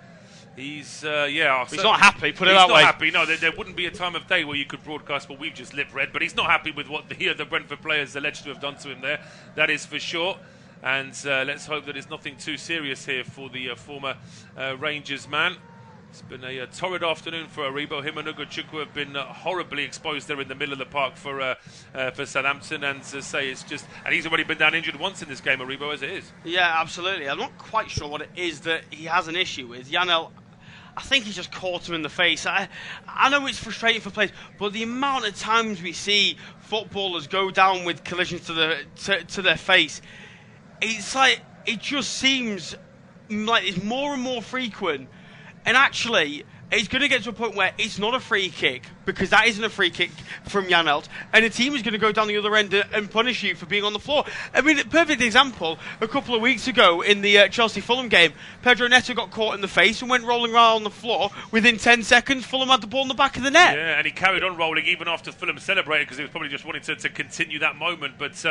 He's, He's not happy, put it that way. He's not happy, no. There wouldn't be a time of day where you could broadcast what we've just lip-read, but he's not happy with what the Brentford players alleged to have done to him there. That is for sure. And let's hope that it's nothing too serious here for the former Rangers man. It's been a torrid afternoon for Aribo. Him and Ugachukwu have been horribly exposed there in the middle of the park for Southampton. And to say it's just... And he's already been down injured once in this game, Aribo, as it is. Yeah, absolutely. I'm not quite sure what it is that he has an issue with. Janel, I think he just caught him in the face. I know it's frustrating for players, but the amount of times we see footballers go down with collisions to their face... It's like, it just seems like it's more and more frequent. And actually, it's going to get to a point where it's not a free kick, because that isn't a free kick from Janelt, and the team is going to go down the other end and punish you for being on the floor. I mean, a perfect example, a couple of weeks ago in the Chelsea-Fulham game, Pedro Neto got caught in the face and went rolling around on the floor. Within 10 seconds, Fulham had the ball in the back of the net. Yeah, and he carried on rolling even after Fulham celebrated, because he was probably just wanting to continue that moment. But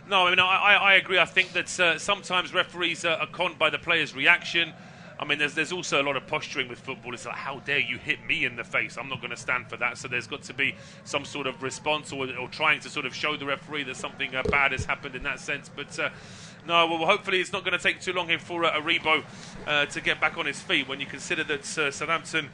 no, I mean, I agree. I think that sometimes referees are conned by the player's reaction. I mean, there's also a lot of posturing with football. It's like, how dare you hit me in the face? I'm not going to stand for that. So there's got to be some sort of response or trying to sort of show the referee that something bad has happened in that sense. But no, well, hopefully it's not going to take too long here for Aribo to get back on his feet when you consider that Southampton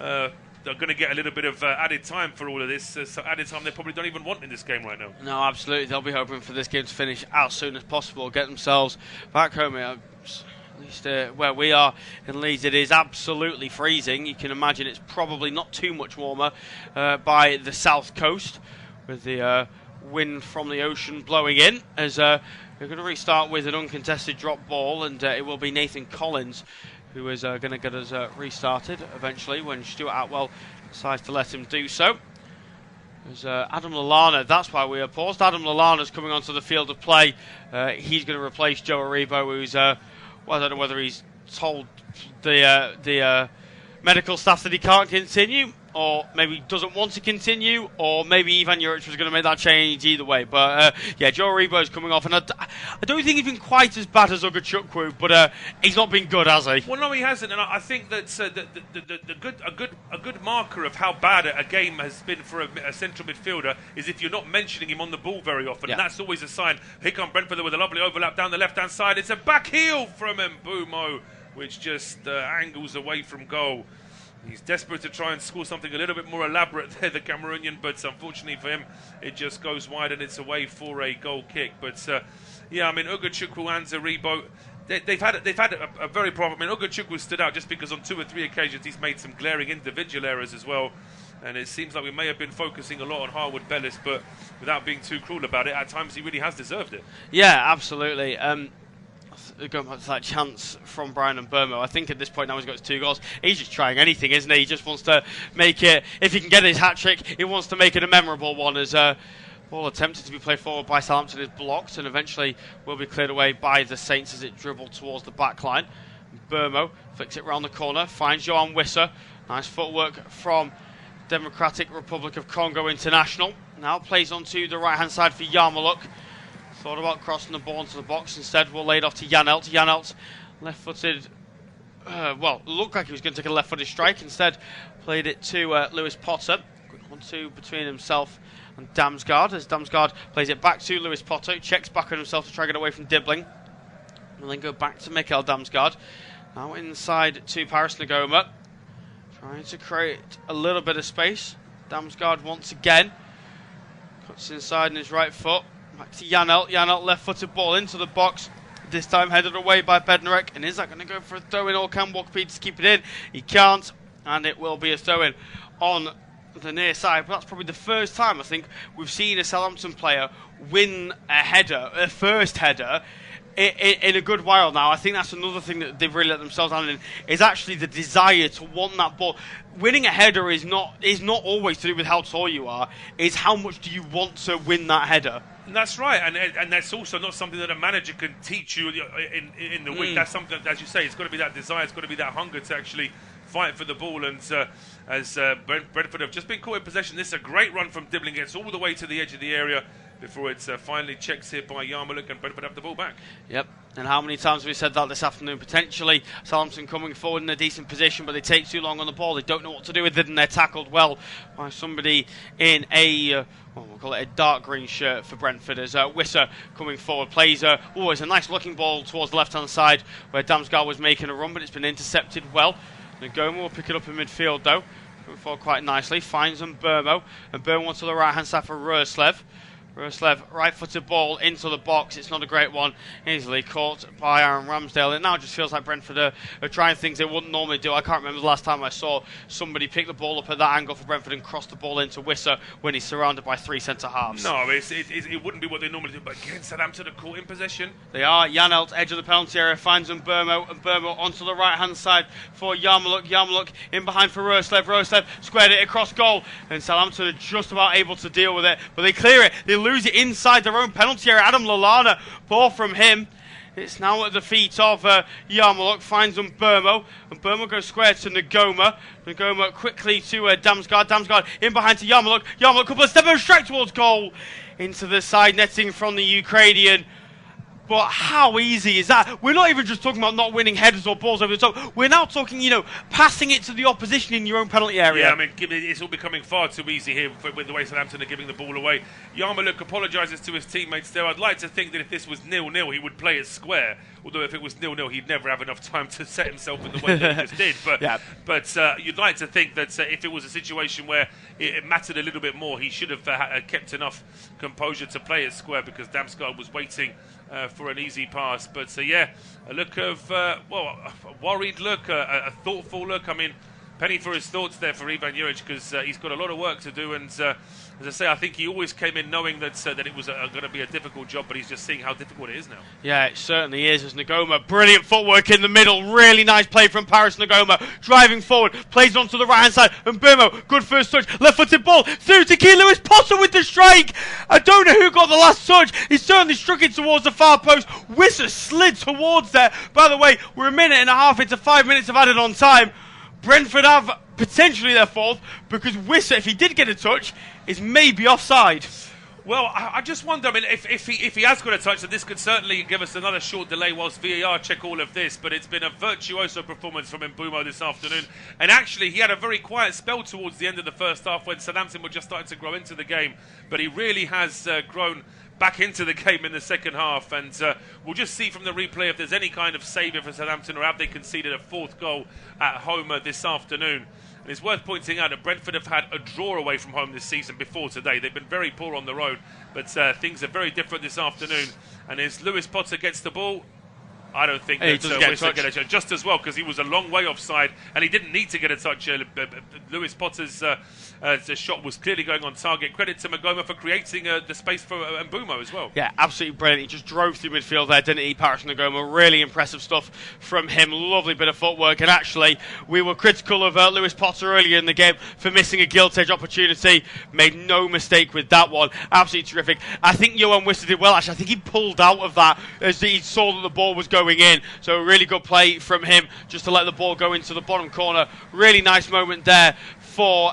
are going to get a little bit of added time for all of this. So added time they probably don't even want in this game right now. No, absolutely. They'll be hoping for this game to finish as soon as possible, get themselves back home. At least where we are in Leeds, it is absolutely freezing. You can imagine it's probably not too much warmer by the south coast, with the wind from the ocean blowing in. As we're going to restart with an uncontested drop ball, and it will be Nathan Collins who is going to get us restarted eventually when Stuart Atwell decides to let him do so. As Adam Lallana, that's why we are paused. Adam Lallana's coming onto the field of play. He's going to replace Joe Aribo, who's... Well, I don't know whether he's told the medical staff that he can't continue, or maybe doesn't want to continue, or maybe Ivan Juric was going to make that change either way. But yeah, Joe Aribo's coming off, and I don't think he's been quite as bad as Ugachukwu, but he's not been good, has he? Well, no, he hasn't, and I think that a good marker of how bad a game has been for a central midfielder is if you're not mentioning him on the ball very often, and that's always a sign. Here come Brentford with a lovely overlap down the left-hand side. It's a back heel from Mbumo, which just angles away from goal. He's desperate to try and score something a little bit more elaborate there, the Cameroonian, but unfortunately for him, it just goes wide and it's away for a goal kick. But yeah, I mean, Ugachukwu and Aribo, they've had a very problem. I mean, Ugachukwu stood out just because on 2 or 3 occasions he's made some glaring individual errors as well. And it seems like we may have been focusing a lot on Harwood Bellis, but without being too cruel about it, at times he really has deserved it. Yeah, absolutely. Going back to that chance from Brian Mbermo, I think at this point now he's got his 2 goals. He's just trying anything, isn't he? He just wants to make it, if he can get his hat-trick, he wants to make it a memorable one, as ball attempted to be played forward by Southampton is blocked and eventually will be cleared away by the Saints as it dribbled towards the back line. Mbermo flicks it round the corner, finds Johan Wisser. Nice footwork from Democratic Republic of Congo International. Now plays onto the right-hand side for Yarmouk. Thought about crossing the ball into the box. Instead, we'll lay it off to Janelt. Janelt, left-footed. Well, looked like he was going to take a left-footed strike. Instead, played it to Lewis Potter. Quick 1-2 between himself and Damsgaard. As Damsgaard plays it back to Lewis Potter. Checks back on himself to try and get away from Dibbling. And then go back to Mikael Damsgaard. Now inside to Paris Ngoma. Trying to create a little bit of space. Damsgaard once again. Cuts inside on his right foot. Back to Janelt. Janelt left-footed ball into the box. This time headed away by Bednarek. And is that going to go for a throw-in, or can Walker-Peters keep it in? He can't, and it will be a throw-in on the near side. But that's probably the first time I think we've seen a Southampton player win a first header, in a good while now. I think that's another thing that they've really let themselves down in, is actually the desire to want that ball. Winning a header is not always to do with how tall you are, it's how much do you want to win that header. That's right, and that's also not something that a manager can teach you in the week. That's something, as you say, it's got to be that desire, it's got to be that hunger to actually fight for the ball. And as Brentford have just been caught in possession, this is a great run from Dibbling, gets all the way to the edge of the area before it's finally checked here by Yarmoliuk, and Brentford have the ball back. Yep. And how many times have we said that this afternoon? Potentially Southampton coming forward in a decent position, but they take too long on the ball. They don't know what to do with it, and they're tackled well by somebody in a we'll call it a dark green shirt for Brentford, as Wisser coming forward plays it's a nice looking ball towards the left hand side where Damsgaard was making a run, but it's been intercepted well. Ngoma will pick it up in midfield though, coming forward quite nicely, finds Mbermo, and Mbermo to the right hand side for Roerslev. Roerslev, right-footed ball into the box. It's not a great one. Easily caught by Aaron Ramsdale. It now just feels like Brentford are trying things they wouldn't normally do. I can't remember the last time I saw somebody pick the ball up at that angle for Brentford and cross the ball into Wisser when he's surrounded by three centre-halves. No, it wouldn't be what they normally do. But again, Southampton are caught in possession. They are. Janelt, edge of the penalty area, finds Mbermo. And Mbermo onto the right-hand side for Yarmoliuk. Yarmoliuk in behind for Roerslev. Roerslev squared it across goal. And Southampton are just about able to deal with it. But they clear it. They lose it inside their own penalty area. Adam Lallana, ball from him. It's now at the feet of Yarmoliuk, finds Mbermo. Mbermo goes square to Ngoma. Ngoma quickly to Damsgaard. Damsgaard in behind to Yarmoliuk. Yarmoliuk, couple of steps straight towards goal. Into the side netting from the Ukrainian. But how easy is that? We're not even just talking about not winning headers or balls over the top. We're now talking, passing it to the opposition in your own penalty area. Yeah, I mean, it's all becoming far too easy here with the way Southampton are giving the ball away. Yarmoliuk apologises to his teammates there. I'd like to think that if this was 0-0, he would play it square. Although if it was 0-0, he'd never have enough time to set himself in the way that he just did. But you'd like to think that if it was a situation where it mattered a little bit more, he should have kept enough composure to play it square, because Damsgaard was waiting for an easy pass. But a look of, a worried look, a thoughtful look. I mean, penny for his thoughts there for Ivan Juric, because he's got a lot of work to do. And as I say, I think he always came in knowing that it was going to be a difficult job, but he's just seeing how difficult it is now. Yeah, it certainly is. As Ngoma, brilliant footwork in the middle. Really nice play from Paris Ngoma. Driving forward, plays onto the right-hand side. And Mbermo, good first touch. Left-footed ball through to Keane Lewis Potter with the strike. I don't know who got the last touch. He certainly struck it towards the far post. Wisser slid towards there. By the way, we're a minute and a half into 5 minutes of added on time. Brentford have potentially their fourth, because Wisser, if he did get a touch, is maybe offside. Well, I just wonder, I mean, if he has got a touch, then this could certainly give us another short delay whilst VAR check all of this. But it's been a virtuoso performance from Mbumo this afternoon. And actually, he had a very quiet spell towards the end of the first half when Southampton were just starting to grow into the game. But he really has grown back into the game in the second half. And we'll just see from the replay if there's any kind of saviour for Southampton, or have they conceded a fourth goal at home this afternoon. And it's worth pointing out that Brentford have had a draw away from home this season before today. They've been very poor on the road, but things are very different this afternoon. And as Lewis Potter gets the ball, I don't think that Wisser get a touch just as well, because he was a long way offside and he didn't need to get a touch. Lewis Potter's shot was clearly going on target. Credit to Ngoma for creating the space for Mbumo as well. Yeah, absolutely brilliant. He just drove through midfield there, didn't he, Paris Ngoma? Really impressive stuff from him. Lovely bit of footwork. And actually, we were critical of Lewis Potter earlier in the game for missing a gilt-edge opportunity. Made no mistake with that one. Absolutely terrific. I think Johan Wisser did well, actually. I think he pulled out of that as he saw that the ball was going in. So a really good play from him just to let the ball go into the bottom corner. Really nice moment there for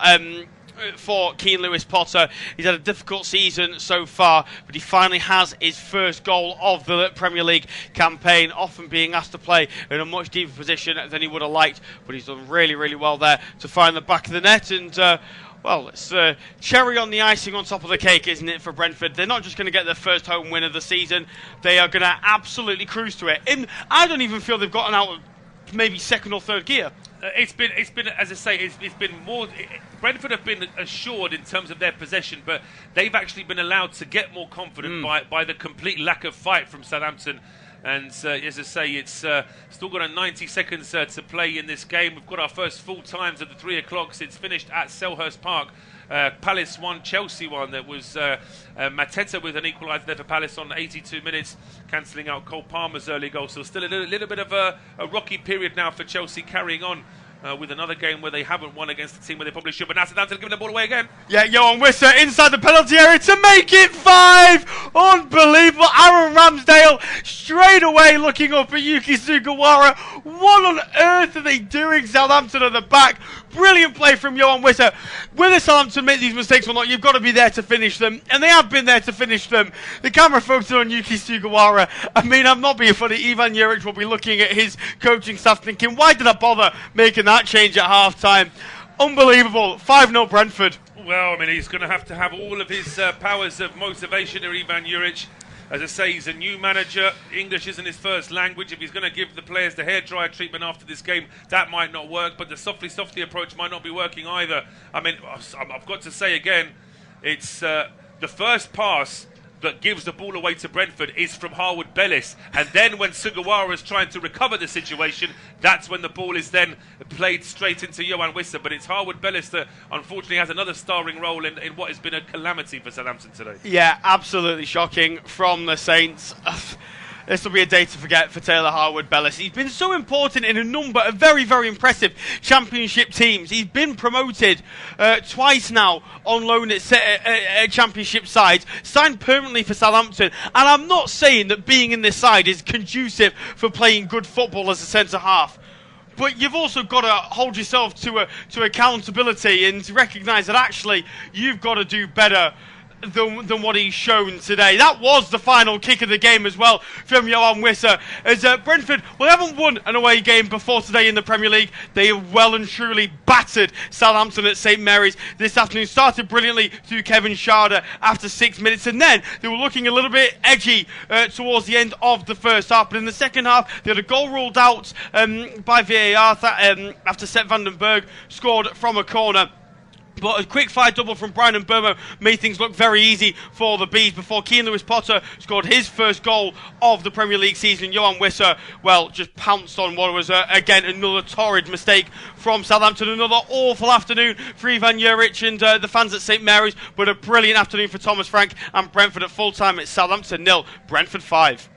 Keane Lewis Potter. He's had a difficult season so far, but he finally has his first goal of the Premier League campaign, often being asked to play in a much deeper position than he would have liked, but he's done really, really well there to find the back of the net. And well, it's cherry on the icing on top of the cake, isn't it, for Brentford? They're not just going to get their first home win of the season. They are going to absolutely cruise to it. And I don't even feel they've gotten out of maybe second or third gear. It's been, as I say, it's been more. Brentford have been assured in terms of their possession, but they've actually been allowed to get more confident by the complete lack of fight from Southampton. And as I say, it's still got 90 seconds to play in this game. We've got our first full times at the 3 o'clocks. It's finished at Selhurst Park. Palace 1, Chelsea 1. That was Mateta with an equaliser there for Palace on 82 minutes, cancelling out Cole Palmer's early goal. So still a little bit of a rocky period now for Chelsea, carrying on with another game where they haven't won against the team where they probably should. But now Southampton giving the ball away again. Yeah, Johan Wissa inside the penalty area to make it 5. Unbelievable. Aaron Ramsdale straight away looking up at Yuki Sugawara. What on earth are they doing? Southampton at the back. Brilliant play from Johan Wissa. Whether Southampton make these mistakes or not, you've got to be there to finish them. And they have been there to finish them. The camera focused on Yuki Sugawara. I mean, I'm not being funny. Ivan Juric will be looking at his coaching staff thinking, why did I bother making that change at half-time? Unbelievable. 5-0 Brentford. Well, I mean, he's going to have all of his powers of motivation here, Ivan Juric. As I say, he's a new manager. English isn't his first language. If he's going to give the players the hairdryer treatment after this game, that might not work. But the softly approach might not be working either. I mean, I've got to say again, it's the first pass that gives the ball away to Brentford is from Harwood Bellis, and then when Sugawara is trying to recover the situation, that's when the ball is then played straight into Johan Wissa. But it's Harwood Bellis that unfortunately has another starring role in what has been a calamity for Southampton today. Yeah, absolutely shocking from the Saints. This will be a day to forget for Taylor Harwood-Bellis. He's been so important in a number of very, very impressive championship teams. He's been promoted twice now on loan at championship sides, signed permanently for Southampton. And I'm not saying that being in this side is conducive for playing good football as a centre-half. But you've also got to hold yourself to accountability and recognise that actually you've got to do better than what he's shown today. That was the final kick of the game as well from Johan Wissa. As Brentford, well, they haven't won an away game before today in the Premier League. They have well and truly battered Southampton at St Mary's this afternoon. Started brilliantly through Kevin Schade after 6 minutes, and then they were looking a little bit edgy towards the end of the first half. But in the second half, they had a goal ruled out by VAR after Sepp van den Berg scored from a corner. But a quick fire double from Brian and Burmo made things look very easy for the Bees before Keane Lewis-Potter scored his first goal of the Premier League season. Johan Wissa, well, just pounced on what was, again, another torrid mistake from Southampton. Another awful afternoon for Ivan Juric and the fans at St Mary's, but a brilliant afternoon for Thomas Frank and Brentford at full time. It's Southampton 0, Brentford 5.